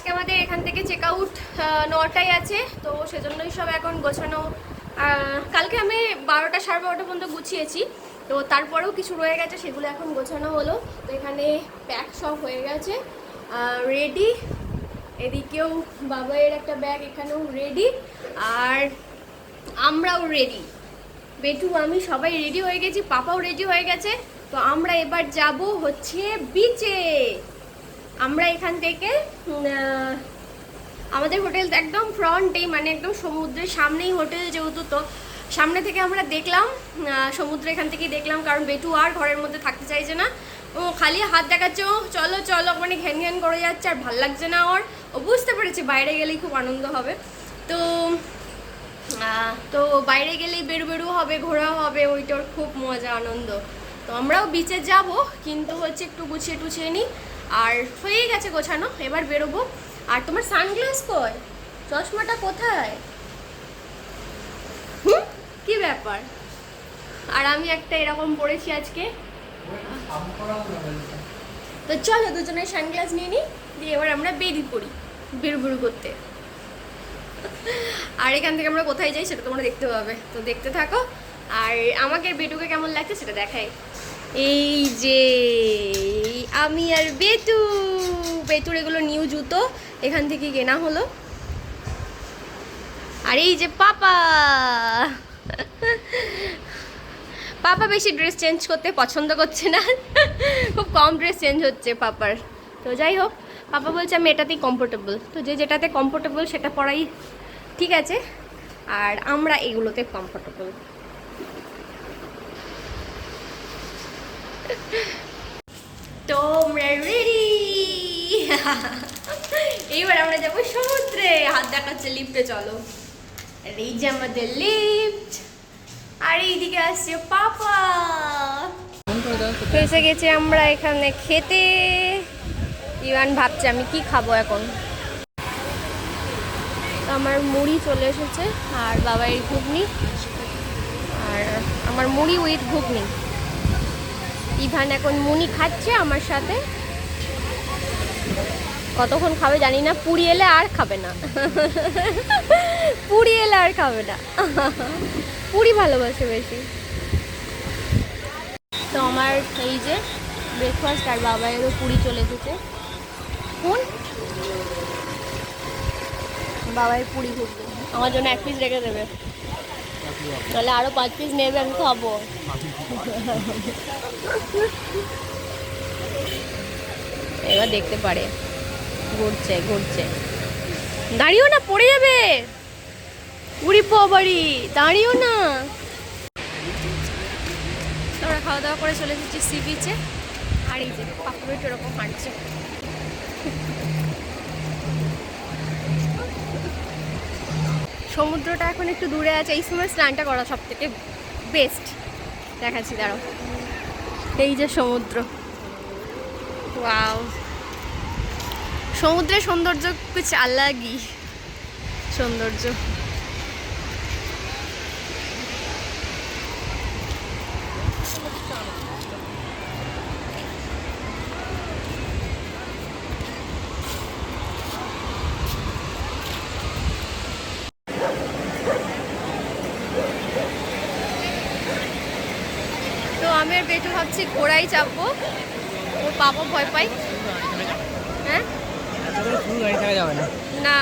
আজকে আমাদের এখান থেকে চেক আউট 9টায় আছে, তো সেজন্যই সব এখন গোছানো। কালকে আমি 12টা সাড়ে 12টা পর্যন্ত গুছিয়েছি, তো তারপরেও কিছু রয়ে গেছে, সেগুলো এখন গোছানো হলো। তো এখানে প্যাক সব হয়ে গেছে, রেডি। এদিকেও বাবাইয়ের একটা ব্যাগ এখানেও রেডি, আর আমরাও রেডি। বেটু আমি সবাই রেডি হয়ে গেছি, পাপাও রেডি হয়ে গেছে। তো আমরা এবার যাব হচ্ছে বিচে। আমরা এখান থেকে আমাদের হোটেল একদম ফ্রন্টেই, মানে একদম সমুদ্রের সামনেই হোটেল, যেহেতু তো সামনে থেকে আমরা দেখলাম সমুদ্র, এখান থেকেই দেখলাম। কারণ বেটু আর ঘরের মধ্যে থাকতে চাইছে না, ও খালি হাত দেখাচ্ছে, ও চলো চলো মানে ঘ্যান ঘ্যান করে যাচ্ছে, আর ভাল লাগছে না ওর। ও বুঝতে পেরেছে বাইরে গেলেই খুব আনন্দ হবে, তো তো বাইরে গেলেই বেরু বেরু হবে, ঘোরা হবে, ওইটার খুব মজা আনন্দ। তো আমরাও বিচে যাব, কিন্তু হচ্ছে একটু গুছিয়ে টুছিয়ে নিই। আর হয়ে গেছে গোছানো, এবার বেরোবো। আর তোমার সানগ্লাস কই, চশমাটা কোথায়? কি ব্যাপার? আর আমি একটা এরকম পরেছি আজকে। তো চলো দুজনের সানগ্লাস নিয়ে নিই, দিয়ে এবার আমরা বেরিয়ে পড়ি বেরু বেরু করতে। আর এখান থেকে আমরা কোথায় যাই সেটা তোমরা দেখতে পাবে, তো দেখতে থাকো। আর আমাকে বেটুকে কেমন লাগছে সেটা দেখাই। এই যে আমি আর বেটু, বেটুর এগুলো নিউ জুতো এখান থেকে কেনা হলো। আর এই যে পাপা, পাপা বেশি ড্রেস চেঞ্জ করতে পছন্দ করছে না, খুব কম ড্রেস চেঞ্জ হচ্ছে পাপার। তো যাই হোক, পাপা বলছে আমি এটাতেই কমফোর্টেবল, তো যে যেটাতে কমফোর্টেবল সেটা পরাই ঠিক আছে। আর আমরা এগুলোতে কমফোর্টেবল। তো আমরা রেডি, এইবার আমরা যাবো সমুদ্রে। হাত দেখাচ্ছে লিফটে, চলো। আর এই যে আমাদের লিফট, আর এইদিকে আসছে পাপা। এসে গেছে আমরা এখানে খেতে। ইভান ভাবছে আমি কি খাবো এখন। আমার মুড়ি চলে এসেছে, আর বাবার ঘুগনি, আর আমার মুড়ি উইথ ঘুগনি। ইভান এখন মুড়ি খাচ্ছে আমার সাথে, কতক্ষণ খাবে জানি না, পুরি এলে আর খাবে না, পুরি এলে আর খাবে না, পুরি ভালোবাসে বেশি। তো আমার এই যে ব্রেকফাস্ট, আর বাবাইয়েরও পুরি চলে এসেছে। কোন বাবাই পুরি ঘুগনি আমার জন্য 1 পিস রেখে দেবে, তাহলে আরো 5 পিস নেবে, আমি খাবো। এবার দেখতে পারে, ঘুরছে ঘুরছে, দাঁড়িয়েও না, পড়ে যাবে। উড়ি বাড়ি, দাঁড়িয়েও না। আমরা খাওয়া দাওয়া করে চলে এসেছি সি বিচে। আর এই যে পাপড়ি এরকম হাঁটছে। সমুদ্রটা এখন একটু দূরে আছে, এই সময় স্নানটা করা সব থেকে বেস্ট। দেখাচ্ছি দাঁড়াও, এই যে সমুদ্র, ওয়াও, সমুদ্রের সৌন্দর্য কিছু আলাদই সৌন্দর্য। তো আমি আর বেটু ভাবছি ঘোড়াই চাপবো, ওর পাপা ভয় পাই। হ্যাঁ না,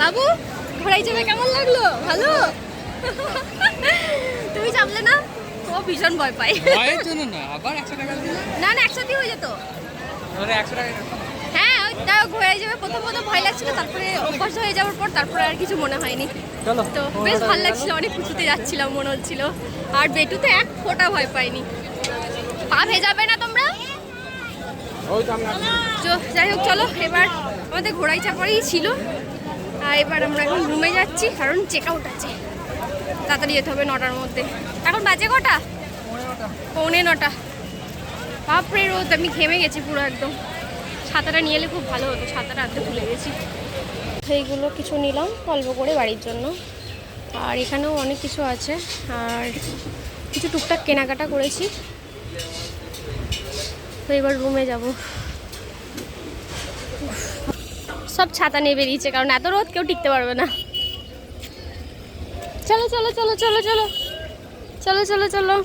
বাবু ঘোড়ায় যাবে কেমন লাগলো? ভালো? তুমি চাপলে না? ও ভীষণ ভয় পাই। ভয়ের জন্য না, আবার 100 টাকা দিলে না না একসাথে হয়ে যেত। ওরে 100 টাকা। হ্যাঁ ওই তাও ঘোড়ায় যাবে, প্রথম ভয় লাগছিল, তারপরে অভ্যাস হয়ে যাওয়ার পর তারপরে আর কিছু মনে হয়নি। চলো তো বেশ ভালো লাগছিল, অনেক খুশিতে যাচ্ছিলাম মনে হচ্ছিল। আর বেটুতে এক ফোঁটা ভয় পাইনি। পা ভেজাবে না তোমরা? ওই তো আমরা যাই হোক চলো, এবার আমাদের ঘোড়ায় চাপারই ছিল। আর এবার আমরা এখন রুমে যাচ্ছি, কারণ চেক আউট আছে, তাড়াতাড়ি যেতে হবে 9টার মধ্যে। এখন বাজে কটা? 9:45। বাপরে রোদ, আমি ঘেমে গেছি পুরো একদম। ছাতাটা নিয়ে এলে খুব ভালো হতো, ছাতাটা আনতে ভুলে গেছি। এইগুলো কিছু নিলাম অল্প করে বাড়ির জন্য, আর এখানেও অনেক কিছু আছে, আর কিছু টুকটাক কেনাকাটা করেছি। তো এবার রুমে যাব। সব ছাতা নিয়ে বেরিয়েছে, কারণ এত রোদ কেউ টিকতে পারবে না। চলো চলো চলো চলো চলো চলো চলো চলো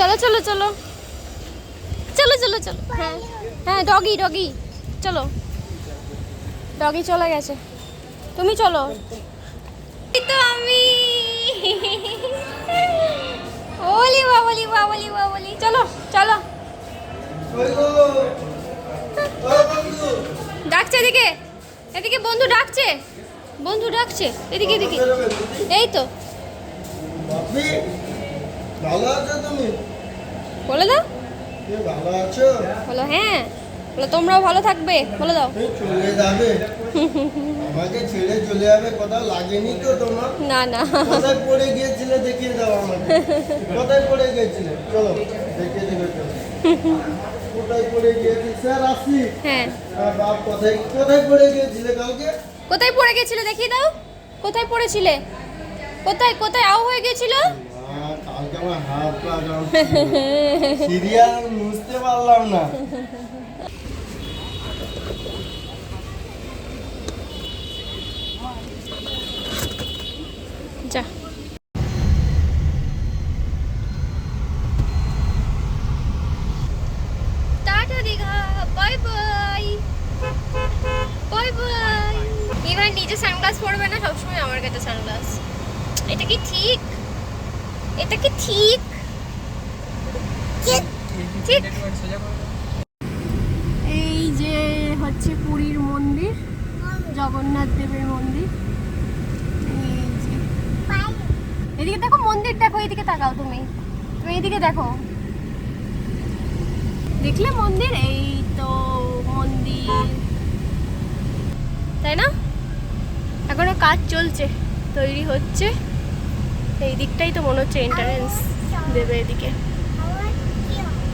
চলো চলো চলো চলো চলো চলো। হ্যাঁ হ্যাঁ ডগি ডগি চলো, ডগি চলে গেছে, তুমি চলো। তো আমি ওলি বাবলি বাবলি বাবলি, চলো চলো। ডাকছে এদিকে, এদিকে বন্ধু ডাকছে, বন্ধু ডাকছে এদিকে এদিকে। এই তো ভালো আছো তুমি? বলে দাও। ভালো আছো? বলো হ্যাঁ, বলো তোমরাও ভালো থাকবে, বলে দাও। চলে যাবে, আমাকে ছেড়ে চলে যাবে, কোথাও লাগেনি তো তোমার? না না, কোথায় পড়ে গিয়েছিলে দেখিয়ে দাও আমাকে। কোথায় পড়ে গিয়েছিলে চলো দেখিয়ে দেবে। কোথায় পড়ে গিয়েছিলে? স্যার আসি। হ্যাঁ বাপ কোথায় কোথায় পড়ে গিয়েছিলে কালকে? কোথায় পড়ে গেছিলে দেখিয়ে দাও, কোথায় পড়েছিলে, কোথায় কোথায় আউ হয়ে গেছিল? কালকে আমার হাত পা সিরিয়াল বুঝতে পারলাম না। যা tata Digha, bye bye bye bye. এবার নিজে সানগ্লাস পরবে না, সবসময় আমার কাছে সানগ্লাস। এটা কি ঠিক? এটা কি ঠিক? ঠিক। এই যে হচ্ছে পুরীর মন্দির, জগন্নাথ দেবের মন্দির। এই যে এদিকে দেখো মন্দির, দেখো এদিকে তাকাও, তুমি তুমি এদিকে দেখো, দেখলে মন্দির? এই তো মন্দির, তাই না? এখনো কাজ চলছে, তৈরি হচ্ছে। এই দিকটাই তো মনে হচ্ছে এন্ট্রান্স দেবে এদিকে।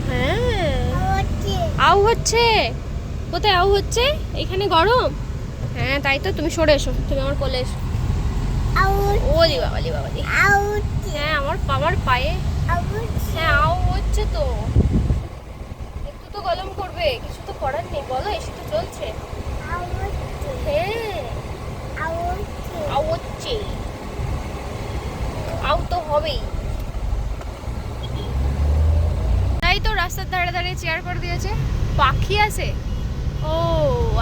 হ্যাঁ আউ হচ্ছে, কোথায় আউ হচ্ছে? এখানে গরম। হ্যাঁ তাই তো, তুমি সরে এসো, তুমি আমার কোলে এসো। ওলি বাবালি বাবালি, হ্যাঁ আমার আমার পায়ে। হ্যাঁ আউ হচ্ছে তো, একটু তো গরম করবে, কিছু তো করার নেই, বলো এসে তো চলছে। হ্যাঁ আউ হচ্ছে, আউ তো হবেই। তাই তো রাস্তার ধারে ধারে চেয়ার করে দিয়েছে, পাখি আছে। ও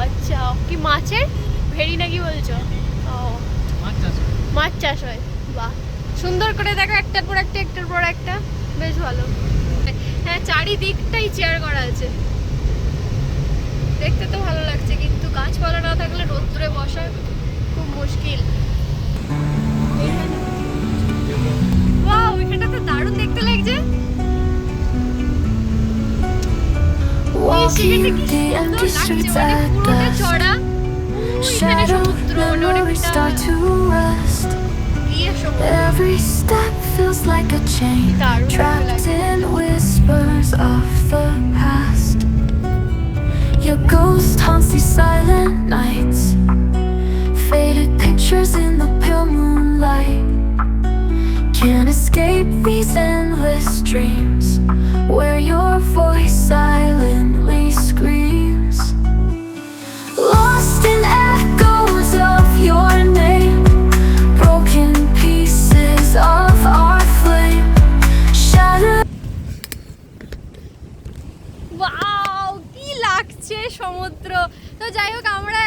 আচ্ছা, কি মাছের ভেড়ি নাকি বলছো? ও মাছ চাষ হয়, বাহ সুন্দর করে দেখো, একটার পর একটা একটার পর একটা, বেশ ভালো। হ্যাঁ চারিদিকটাই চেয়ার করা আছে, দেখতে তো ভালো লাগছে, কিন্তু গাছপালা না থাকলে রোদ্দুরে বসা খুব মুশকিল। ওয়াও এখানটা তো দারুণ দেখতে লাগছে। Walking the empty streets at dusk, shadow memories start to rust. Every step feels like a chain, trapped in whispers of the past. Your ghost haunts these silent nights, faded pictures in the pale moonlight. Can't escape these endless dreams where your voice silently screams. Lost in echoes of your name, broken pieces of our flame, shattered. Wow কি লাগছে সমুদ্র। তো যাই হোক আমরা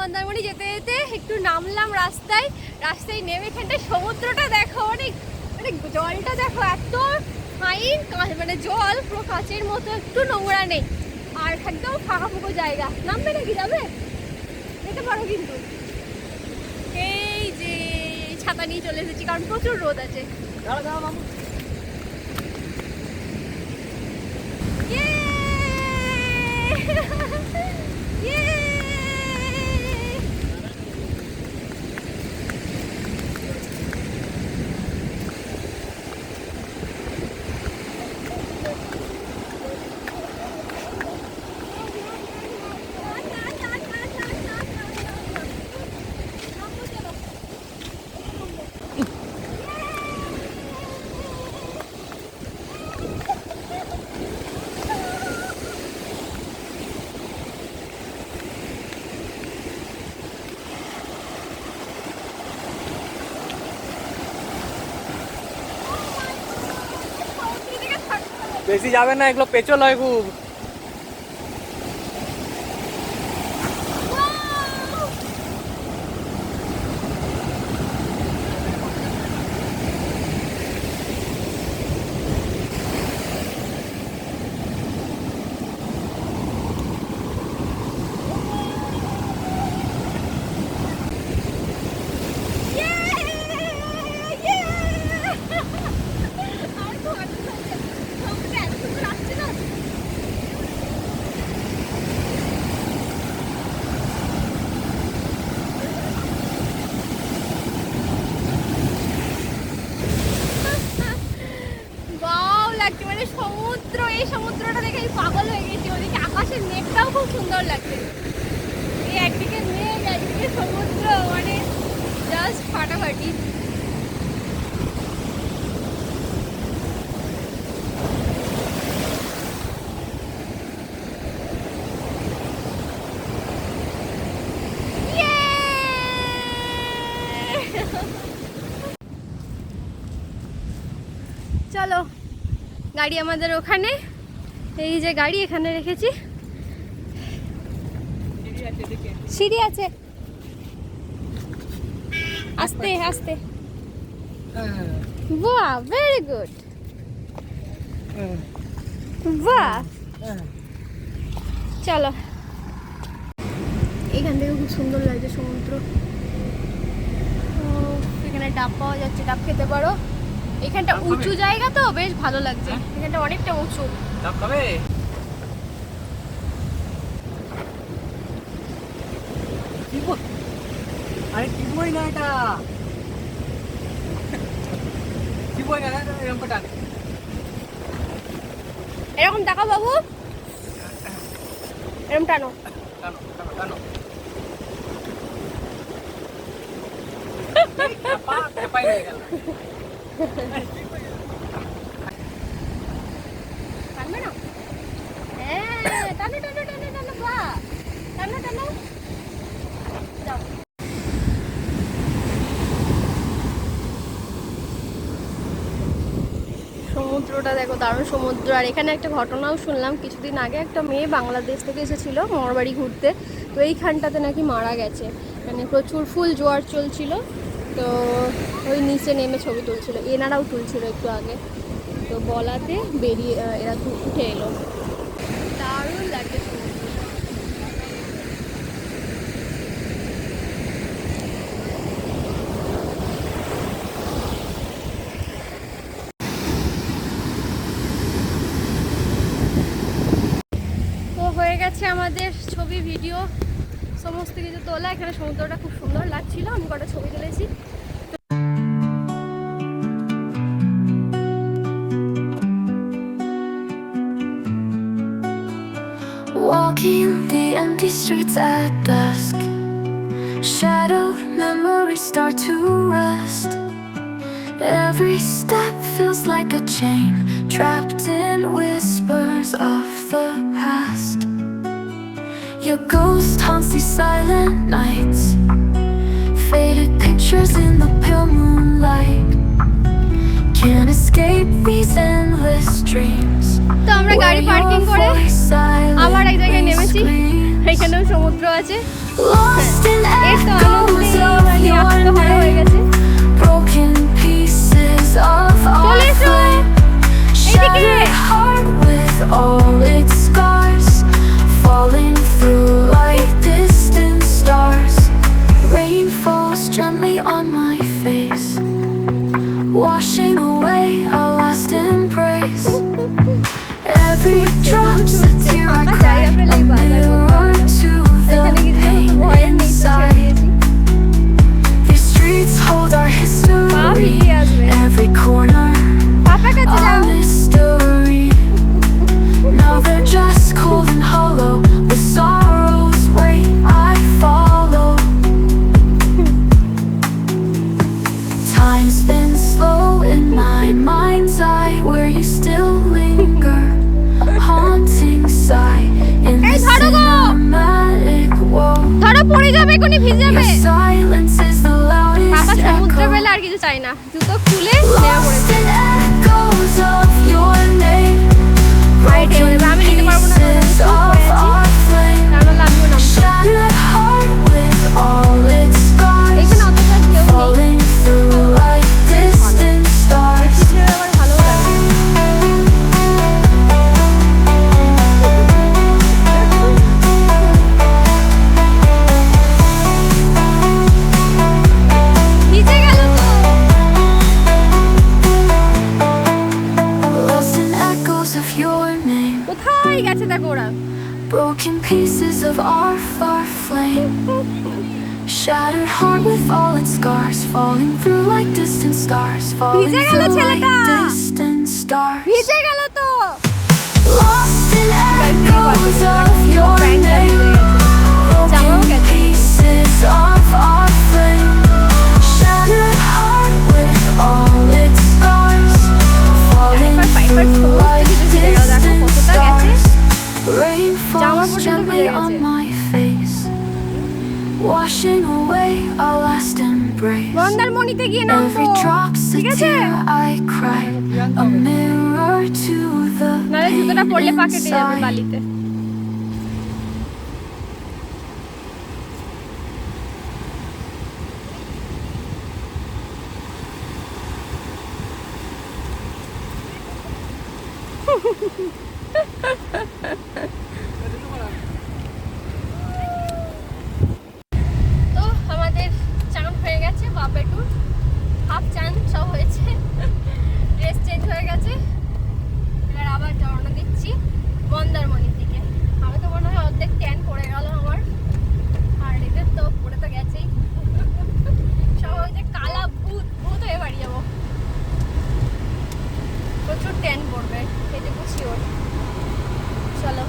মন্দারমণি যেতে যেতে একটু নামলাম রাস্তায় নেমে এখানটায় সমুদ্রটা দেখো, অনেক মানে জলটা দেখো এত ফাইন, মানে জল পুরো কাচের মতো, একটু নোংরা নেই, আর একদম ফাঁকা ফুঁকো জায়গা। নামবে নাকি, যাবে? যেতে পারো কিন্তু। এই যে ছাতা নিয়ে চলে এসেছি কারণ প্রচুর রোদ আছে। বেশি যাবে না, এগুলো পেচল হয় খুব। সমুদ্র, এই সমুদ্রটা দেখে আমি পাগল হয়ে গেছি। ওদিকে আকাশের মেঘটাও খুব সুন্দর লাগছে, এই একদিকে মেঘ একদিকে সমুদ্র, মানে জাস্ট ফাটাফাটি। চলো, গাড়ি আমাদের ওখানে, এই যে গাড়ি এখানে রেখেছি, সিঁড়ি আছে, আস্তে আস্তে। বাহ, ভেরি গুড, বাহ। চলো, এখান থেকে খুব সুন্দর লাগছে সমুদ্র। এখানে ডাব পাওয়া যাচ্ছে, ডাব খেতে পারো। এখানটা উঁচু জায়গা তো বেশ ভালো লাগছে, এখানটা অনেকটা উঁচু। ডাব খাবে? আরে কি বই না এটা, কি বই না, এরকম কটা এরকম টাকা বাবু, এরকম টানো টানো টানো টানো। পাই হয়ে গেল। টানবে না? হ্যাঁ, টানো টানো টানো টানো, বাহ, টানো টানো, যাও। সমুদ্রটা দেখো, দারুণ সমুদ্র। আর এখানে একটা ঘটনাও শুনলাম, কিছুদিন আগে একটা মেয়ে বাংলাদেশ থেকে এসেছিল মামারবাড়ি ঘুরতে, তো এইখানটাতে নাকি মারা গেছে, মানে প্রচুর ফুল জোয়ার চলছিল, তো ওই নিচে নেমে ছবি তুলছিল, এনারাও তুলছিল একটু আগে, তো বলাতে বেরিয়ে এরা উঠে এলো। দারুণ লাগে সমুদ্রটা। তো হয়ে গেছে আমাদের ছবি ভিডিও সমস্ত কিছু তোলা। এখানে সমুদ্রটা খুব সুন্দর লাগছিল, আমি কটা ছবি তুলেছি। Walking the empty streets at dusk, shadowed memories start to rust. Every step feels like a chain, trapped in whispers of the past. Your ghost haunts these silent nights, faded pictures in the pale moonlight. Can't escape these endless dreams. তো আমরা গাড়ি parking করে আবার এক জায়গায় নেমেছি, এখানেও সমুদ্র আছে। Lost in পড়ে যাবে, এখনই ভিজে যাবে। Your silence is the বাবা loudest সমুদ্র echo. বেলা আর কিছু চাই না, জুতো খুলে নেমে Lost পড়েছে। in echoes of your name. হাইটে আমি নিতে পারবো না, Pieces of our flame. কারণ লাগবে না। Shattered heart with all its scars. এখানে অতটা কেউ নেই, Falling through like distant stars. পিছনে আমার ভালো লাগে। ভিজে গেল তো। Lost in echoes of your name. কোথায় গেছে দেখো ওরা। Broken pieces of our far flame. Shattered heart with all its scars. Falling through like distant stars. Falling ভিজে গেল through like ছেলেটা। distant stars. ভিজে গেল তো। Lost in echoes of your name. জামাও Broken গেছে। pieces of our flame. Shattered heart with all its scars. Falling একবার through like সমস্ত কিছু ভিজে গেল, দেখো distant কতটা গেছে। stars. Rain জামা falls পর্যন্ত gently ভিজে on গেছে। my face, washing away our last embrace. মন্দারমণিতে গিয়ে নামবো, Every drop's a ঠিক আছে? tear I cry, a mirror to the নাহলে জুতোটা pain পরলে পা কেটে যাবে inside. বালিতে। তো আমাদের চান হয়ে গেছে, বাপেটুর হাফ চান সব হয়েছে, ড্রেস চেঞ্জ হয়ে গেছে, এবার আবার রওনা দিচ্ছি মন্দারমণির দিকে। আমি তো মনে হয় অর্ধেক ট্যান পড়ে গেল আমার, আর এদের তো পড়ে তো গেছেই। সব ওই যে কালা ভূত ভূত হয়ে বাড়ি যাবো, প্রচুর ট্যান পড়বে এটুকু শিওর। চলো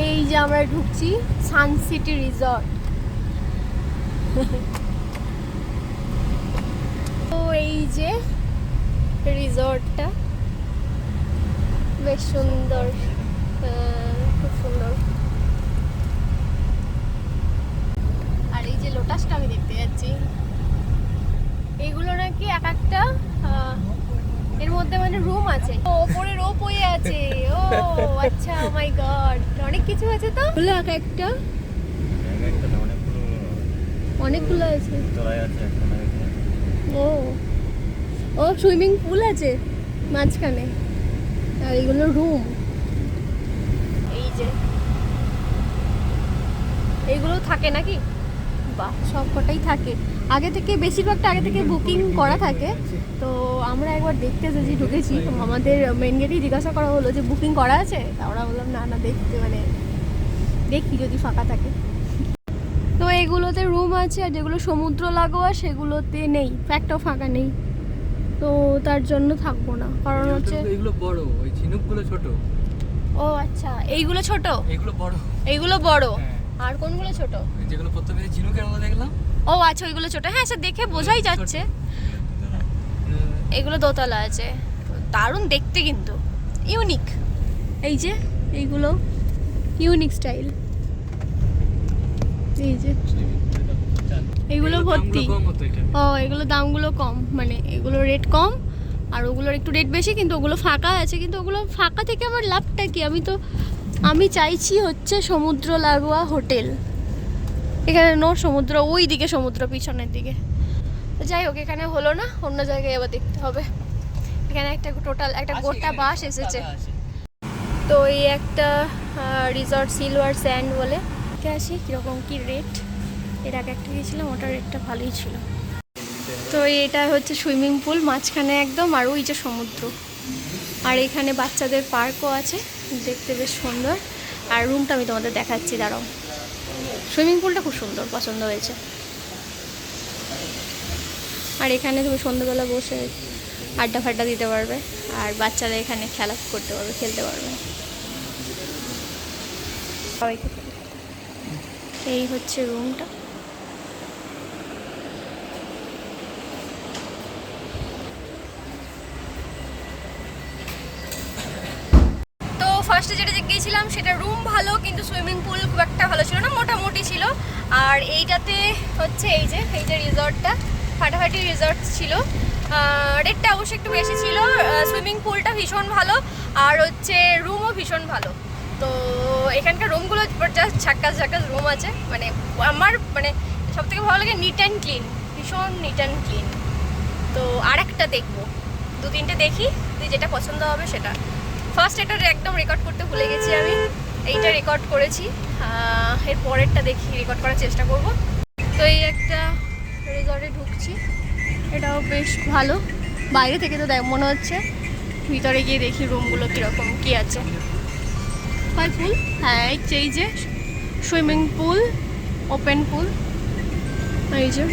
এই যে আমরা ঢুকছি সানসিটি রিসর্ট। তো এই যে রিসর্টটা বেশ সুন্দর, খুব সুন্দর। আর এই যে লোটাসটা আমি দেখতে যাচ্ছি, এইগুলো নাকি এক একটা এর মধ্যে মানে রুম আছে, ওপরে রোপওয়ে আছে। ও আচ্ছা, মাই গড, অনেক কিছু আছে তো। এগুলো এক একটা অনেকগুলো আছে। ও ও সুইমিং পুল আছে মাঝখানে, আর এগুলো রুম। এই যে এইগুলো থাকে নাকি? বাহ, সব কটাই থাকে আগে থেকে, বেশিরভাগটা আগে থেকে বুকিং করা থাকে। তো আমরা একবার দেখতে এসেছি, ঢুকেছি, আমাদের মেন গেটেই জিজ্ঞাসা করা হলো যে বুকিং করা আছে, তা আমরা বললাম না না, দেখতে মানে দেখি যদি ফাঁকা থাকে। তো এগুলোতে রুম আছে, আর যেগুলো সমুদ্র লাগোয়া সেগুলোতে নেই, একটাও ফাঁকা নেই। তো তার জন্য থাকবো না, কারণ হচ্ছে এগুলো বড়, ওই ঝিনুকগুলো ছোট। ও আচ্ছা, এইগুলো ছোট, এগুলো বড়। এইগুলো বড়, হ্যাঁ। আর কোনগুলো ছোট? যেগুলো প্রথমে ঝিনুকের মতো দেখলাম। ও আচ্ছা, ওইগুলো ছোট। হ্যাঁ স্যার, দেখে বোঝাই যাচ্ছে। এগুলো দোতলা আছে, দারুণ দেখতে কিন্তু, ইউনিক। এই যে এইগুলো ইউনিক স্টাইল, এই যে এইগুলো ভর্তি। ও এগুলো দামগুলো কম, মানে এগুলো রেট কম, আর ওগুলোর একটু রেট বেশি, কিন্তু ওগুলো ফাঁকা আছে। কিন্তু ওগুলো ফাঁকা থেকে আমার লাভটা কি? আমি চাইছি হচ্ছে সমুদ্র লাগোয়া হোটেল। এখানে নো সমুদ্র, ওই দিকে সমুদ্র, পিছনের দিকে। তো যাই হোক, এখানে হলো না, অন্য জায়গায় আবার দেখতে হবে। এখানে একটা টোটাল একটা গোটা বাস এসেছে। তো এই একটা রিসর্ট সিলভার স্যান্ড বলে, আসি কীরকম কী রেট। এর আগে একটা গিয়েছিলাম, ওটার রেটটা ভালোই ছিল। তো এটা হচ্ছে সুইমিং পুল মাঝখানে একদম, আর ওই যে সমুদ্র, আর এখানে বাচ্চাদের পার্কও আছে, দেখতে বেশ সুন্দর। আর রুমটা আমি তোমাদের দেখাচ্ছি, দাঁড়াও। সুইমিং পুলটা খুব সুন্দর, পছন্দ হয়েছে। আর এখানে তুমি সন্ধ্যাবেলা বসে আড্ডা ফাড্ডা দিতে পারবে, আর বাচ্চারা এখানে খেলা করতে পারবে, খেলতে পারবে। এই হচ্ছে রুমটা। ফার্স্টে যেটা গিয়েছিলাম সেটা রুম ভালো, কিন্তু সুইমিং পুল খুব একটা ভালো ছিল না, মোটামুটি ছিল। আর এইটাতে হচ্ছে এই যে রিসর্টটা ফাটাফাটি রিসর্ট ছিল। রেটটা অবশ্যই একটু বেশি ছিল। সুইমিং পুলটা ভীষণ ভালো, আর হচ্ছে রুমও ভীষণ ভালো। তো এখানকার রুমগুলো জাস্ট ঝাক্কাস ঝাক্কাস রুম আছে। মানে আমার মানে সবথেকে ভালো লাগে নিট অ্যান্ড ক্লিন, ভীষণ নিট অ্যান্ড ক্লিন। তো আর একটা দেখবো, 2-3টে দেখি, যেটা পছন্দ হবে সেটা। ফার্স্ট এটা একদম রেকর্ড করতে ভুলে গেছি আমি, এইটা রেকর্ড করেছি। এর পরেরটা দেখি রেকর্ড করার চেষ্টা করব। তো এই একটা রিসর্টে ঢুকছি, এটাও বেশ ভালো। বাইরে থেকে তো মনে হচ্ছে, ভিতরে গিয়ে দেখি রুমগুলো কীরকম কী আছে। হয় পুল, হ্যাঁ এই যে সুইমিং পুল, ওপেন পুল, এই যে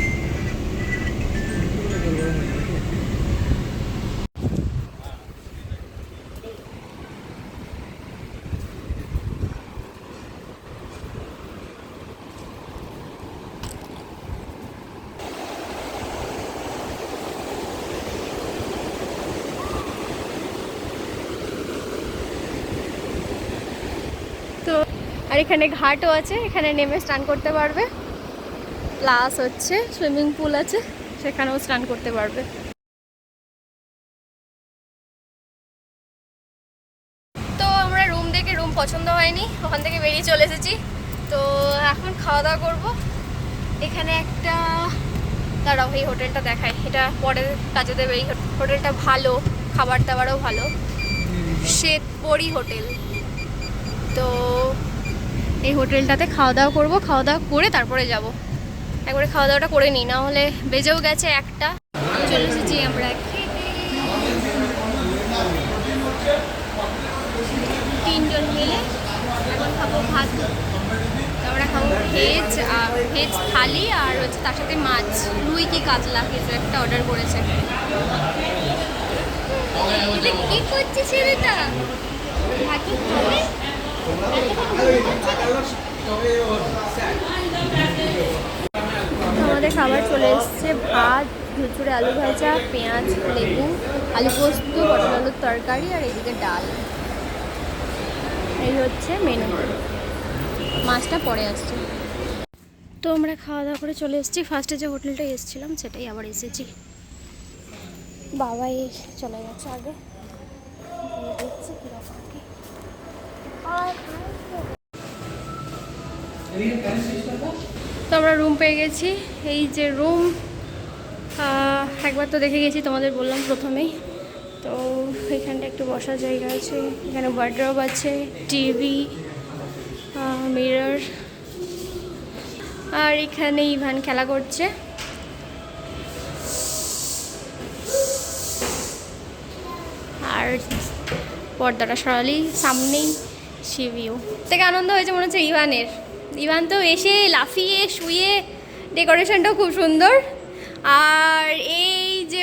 তো। আর এখানে ঘাটও আছে, এখানে নেমে স্নান করতে পারবে। প্লাস হচ্ছে সুইমিং পুল আছে, সেখানেও স্নান করতে পারবে। তো আমরা রুম দেখে রুম পছন্দ হয়নি, ওখান থেকে বেরিয়ে চলে এসেছি। তো এখন খাওয়া দাওয়া করবো। এখানে একটা দাঁড়াও, এই হোটেলটা দেখায়, এটা পরের কাজে দেবে। এই হোটেলটা ভালো, খাবার দাবারও ভালো, শ্বেতপরি হোটেল। তো এই হোটেলটাতে খাওয়া দাওয়া করবো, খাওয়া দাওয়া করে তারপরে যাব। একবারে খাওয়া দাওয়াটা করে নিই, না হলে বেজেও গেছে একটা। চলে এসেছি আমরা খেতে, 3জন মিলে এখন খাবো ভাত। আমরা খাবো ভেজ থালি, আর হচ্ছে তার সাথে মাছ, রুই কি কাতলা কিছু একটা অর্ডার করেছে। কি করছে ছেলেটা? ভাতি খাবে? আমাদের খাবার চলে এসছে, ভাত, ঝুরঝুরে আলু ভাজা, পেঁয়াজ, লেবু, আলু পোস্ত, পটল আলুর তরকারি, আর এইদিকে ডাল। এই হচ্ছে মেনু, মাছটা পরে আসছে। তো আমরা খাওয়া দাওয়া করে চলে এসেছি। ফার্স্টে যে হোটেলটায় এসেছিলাম সেটাই আবার এসেছি। বাবাই চলে গেছে আগে, দেখছি কীরকম কি। তো আমরা রুম পেয়ে গেছি, এই যে রুম। একবার তো দেখে গেছি, তোমাদের বললাম প্রথমেই। তো এখানটা একটু বসার জায়গা আছে, এখানে ওয়ার্ড্রব আছে, টিভি, মিরর, আর এখানে ইভান খেলা করছে। আর পর্দাটা সরালি সামনেই শিভিউ থেকে আনন্দ হয়েছে মনে হচ্ছে ইভানের। ইভান তো এসে লাফিয়ে শুয়ে, ডেকোরেশনটাও খুব সুন্দর। আর এই যে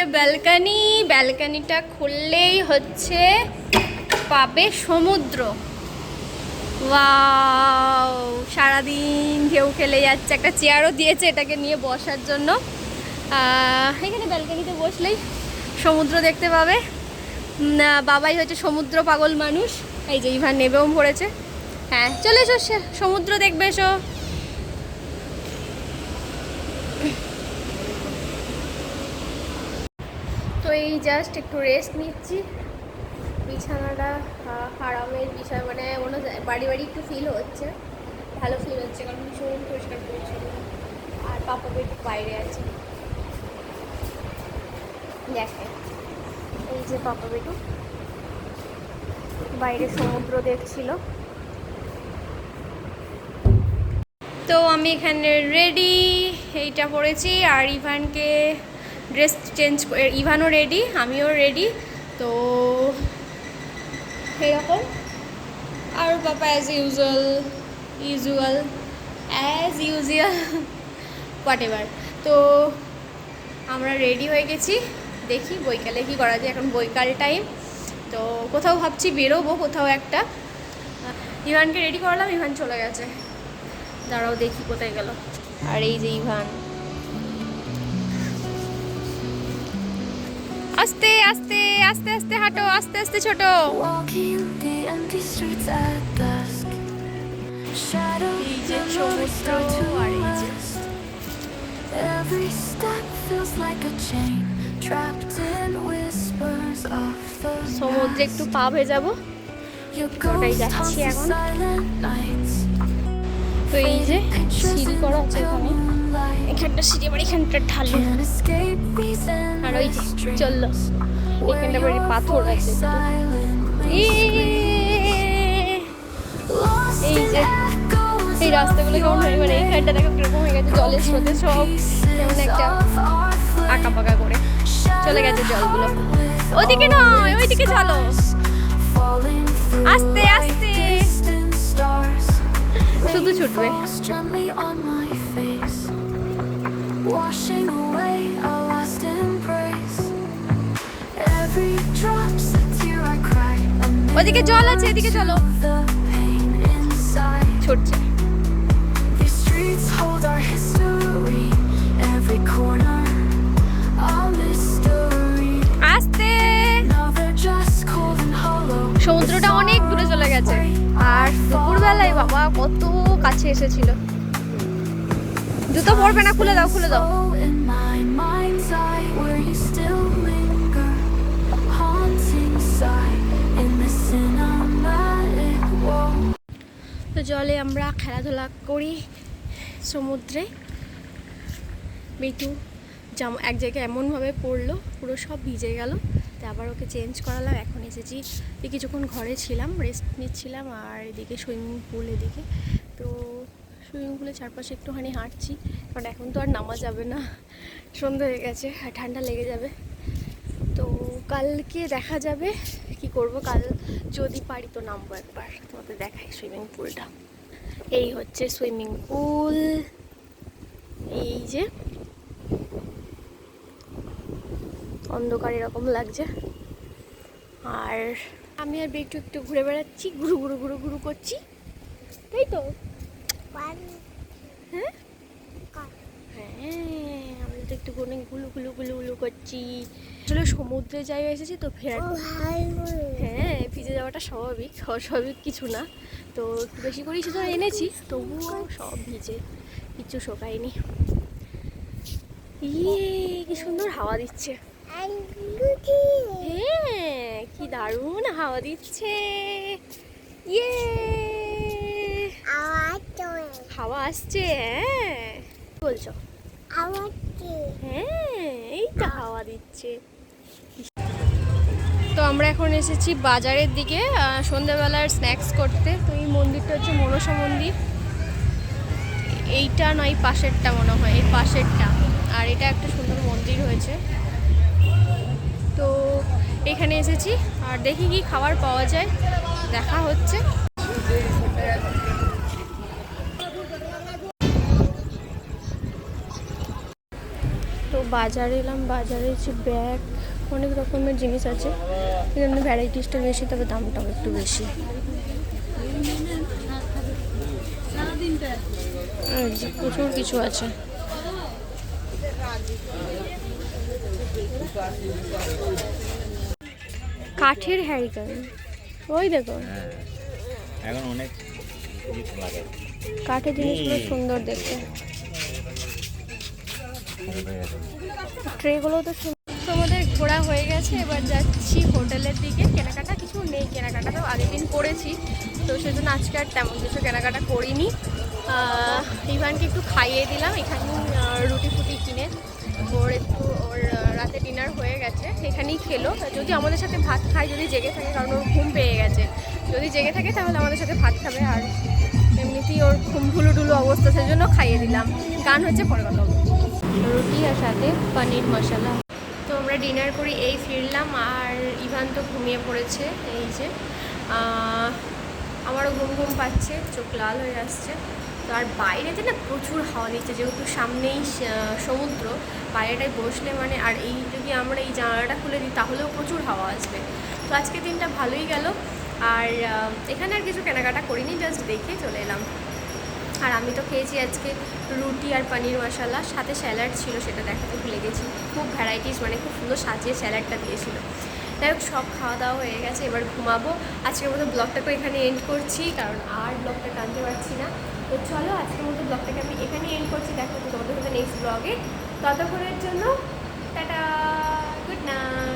ব্যালকানিটা খুললেই হচ্ছে পাবে সমুদ্র। ওয়াও, সারাদিন ঢেউ খেলে যাচ্ছে। একটা চেয়ারও দিয়েছে এটাকে নিয়ে বসার জন্য। এখানে ব্যালকানিতে বসলেই সমুদ্র দেখতে পাবে। বাবাই হচ্ছে সমুদ্র পাগল মানুষ। এই যে ইভান নেবেও পড়েছে। হ্যাঁ চলে এসো, সমুদ্র দেখবে এসো। তো এই জাস্ট একটু রেস্ট নিচ্ছি। বিছানাটা আরামের বিষয়, মানে মনে বাড়ি একটু ফিল হচ্ছে, ভালো ফিল হচ্ছে, কারণ ভীষণ পরিষ্কার পরিচ্ছন্ন। আর পাপা একটু বাইরে আছে, দেখে এই যে পাপা বেটু বাইরে সমুদ্র দেখছিল। তো আমি এখানে রেডি, এইটা পরেছি। আর ইভানকে ড্রেস চেঞ্জ, ইভানও রেডি, আমিও রেডি। তো এরকম। আর পাপা অ্যাজ ইউজুয়াল হোয়াট এভার। তো আমরা রেডি হয়ে গেছি, দেখি বৈকালে কি করা যায়। এখন বৈকাল টাইম, তো কোথাও ভাবছি বেরোবো, কোথাও একটা। ইভানকে রেডি করলাম, ইভান চলে গেছে। দাঁড়াও দেখি কোথায় গেল। আর এই যে ইভান, আস্তে আস্তে আস্তে আস্তে হাঁটো, আস্তে আস্তে ছোট। Walking the empty streets at dusk. Shadows এই যে and সমুদ্র memories start to আর এই যে rest. Every step feels like a chain, trapped in whispers of the সমুদ্রে একটু পা ভেজাবো। Your ওটাই ghost যাচ্ছি haunts the এখন। silent nights. তো এই যে সিঁড়ি করা আছে এখানে, Moonlight এখানটা সিঁড়ি আবার এখানটা ঢালু। can't escape these আর ওই যে endless চললো, dreams. Where এখানটা বাড়ি your পাথর আছে voice একটু। silently lost এই in যে echoes এই রাস্তাগুলো কেমন হয়, মানে এইখানটা দেখো কিরকম হয়ে গেছে, জলের স্রোতে সব কেমন একটা আঁকা পাকা করে চলে গেছে জলগুলো। ওদিকে নয়, ওইদিকে চলো, আস্তে আস্তে শুধু ছুটবে। ওদিকে জল আছে, এদিকে চলো। ছুটছে। These streets hold our history, every corner a mystery. আস্তে। Now they're just cold and hollow. সমুদ্রটা অনেক দূরে চলে গেছে, আর দুপুরবেলায় বাবা কত কাছে এসেছিল। জুতো পরবে না, খুলে দাও খুলে দাও। Oh, in my mind's eye, where you still linger, a haunting sight in the cinematic world. তো জলে আমরা খেলাধুলা করি সমুদ্রে। মিঠু এক জায়গায় এমনভাবে পড়লো পুরো সব ভিজে গেল, তো আবার ওকে চেঞ্জ করালাম। এখন এসেছি কিছুক্ষণ ঘরে ছিলাম, রেস্ট নিচ্ছিলাম, আর এদিকে সুইমিং পুল এদিকে। তো সুইমিং পুলের চারপাশে একটুখানি হাঁটছি, কারণ এখন তো আর নামা যাবে না, সন্ধ্যা হয়ে গেছে আর ঠান্ডা লেগে যাবে। তো কালকে দেখা যাবে কি করব, কাল যদি পারি তো নামবো একবার, তোমাদের দেখাই সুইমিং পুলটা। এই হচ্ছে সুইমিং পুল, এই যে অন্ধকার এরকম লাগছে। আর আমি আর একটু একটু ঘুরে বেড়াচ্ছি, ঘুরু ঘুরু ঘুরু ঘুরু করছি, তাই তো? হ্যাঁ হ্যাঁ, আমি তো একটু গুলো গুলু গুলু গুলু গুলু করছি। আসলে সমুদ্রে জায়গায় এসেছি তো ফের, হ্যাঁ ভিজে যাওয়াটা স্বাভাবিক, অস্বাভাবিক কিছু না। তো একটু বেশি করেই সেটা এনেছি, তবুও সব ভিজে, কিচ্ছু শোকায়নি। ইয়ে কি সুন্দর হাওয়া দিচ্ছে, হ্যাঁ কি দারুণ হাওয়া দিচ্ছে। ইয়ে হাওয়া আসছে, হ্যাঁ কি বলছো? হ্যাঁ এই তো হাওয়া দিচ্ছে। তো আমরা এখন এসেছি বাজারের দিকে সন্ধ্যাবেলার স্ন্যাক্স করতে। তো এই মন্দিরটা হচ্ছে মনসা মন্দির, এইটা নয় পাশেরটা মনে হয়, এই পাশেরটা। আর এটা একটা সুন্দর মন্দির হয়েছে, তো এখানে এসেছি আর দেখি কি খাবার পাওয়া যায়, দেখা হচ্ছে। তো বাজারে এলাম, বাজারে হচ্ছে ব্যাগ, অনেক রকমের জিনিস আছে, এখানে ভ্যারাইটিসটা বেশি, তবে দামটাও একটু বেশি। প্রচুর কিছু আছে। কাঠের হ্যারিকেন, ওই দেখো এখন অনেক লাগে, কাঠের জিনিসগুলো সুন্দর দেখতে, ট্রেগুলো তো সুন্দর। আমাদের ঘোরা হয়ে গেছে, এবার যাচ্ছি হোটেলের দিকে। কেনাকাটা কিছু নেই, কেনাকাটা তো আগের দিন করেছি, তো সেজন্য আজকে আর তেমন কিছু কেনাকাটা করিনি। ইভানকে একটু খাইয়ে দিলাম এখানে রুটি ফুটি কিনে, ওর একটু ওর রাতে ডিনার হয়ে গেছে, এখানেই খেলো। যদি আমাদের সাথে ভাত খায়, যদি জেগে থাকে, কারণ ওর ঘুম পেয়ে গেছে, যদি জেগে থাকে তাহলে আমাদের সাথে ভাত খাবে, আর এমনিতেই ওর ঘুম ঢুলুঢুলু অবস্থা, সেজন্য খাইয়ে দিলাম। গান হচ্ছে পরে কথা বলবো। রুটি আর সাথে পনির মশলা। তো আমরা ডিনার করি এই ফিরলাম, আর ইভান তো ঘুমিয়ে পড়েছে। এই যে আমারও ঘুম ঘুম পাচ্ছে, চোখ লাল হয়ে আসছে। তো আর বাইরেতে না প্রচুর হাওয়া দিচ্ছে, যেহেতু সামনেই সমুদ্র, বাইরেটায় বসলে মানে, আর এই যদি আমরা এই জানালাটা খুলে দিই তাহলেও প্রচুর হাওয়া আসবে। তো আজকে দিনটা ভালোই গেল, আর এখানে আর কিছু কেনাকাটা করিনি, জাস্ট দেখে চলে এলাম। আর আমি তো খেয়েছি আজকে রুটি আর পনির মশলা, সাথে স্যালাড ছিল, সেটা দেখাতে ভুলে গেছি। খুব ভ্যারাইটিস, মানে খুব সুন্দর সাজিয়ে স্যালাডটা দিয়েছিল। যাই হোক, সব খাওয়া দাওয়া হয়ে গেছে, এবার ঘুমাবো। আজকের মতো ব্লগটাকে এখানে এন্ড করছি, কারণ আর ব্লগটা টানতে পারছি না। তো চলো, আজকের মতো ব্লগটাকে আমি এখানে এন্ড করছি। দেখো তোমাদের সাথে নেক্সট ব্লগে। ততক্ষণের জন্য টাটা, গুড নাইট।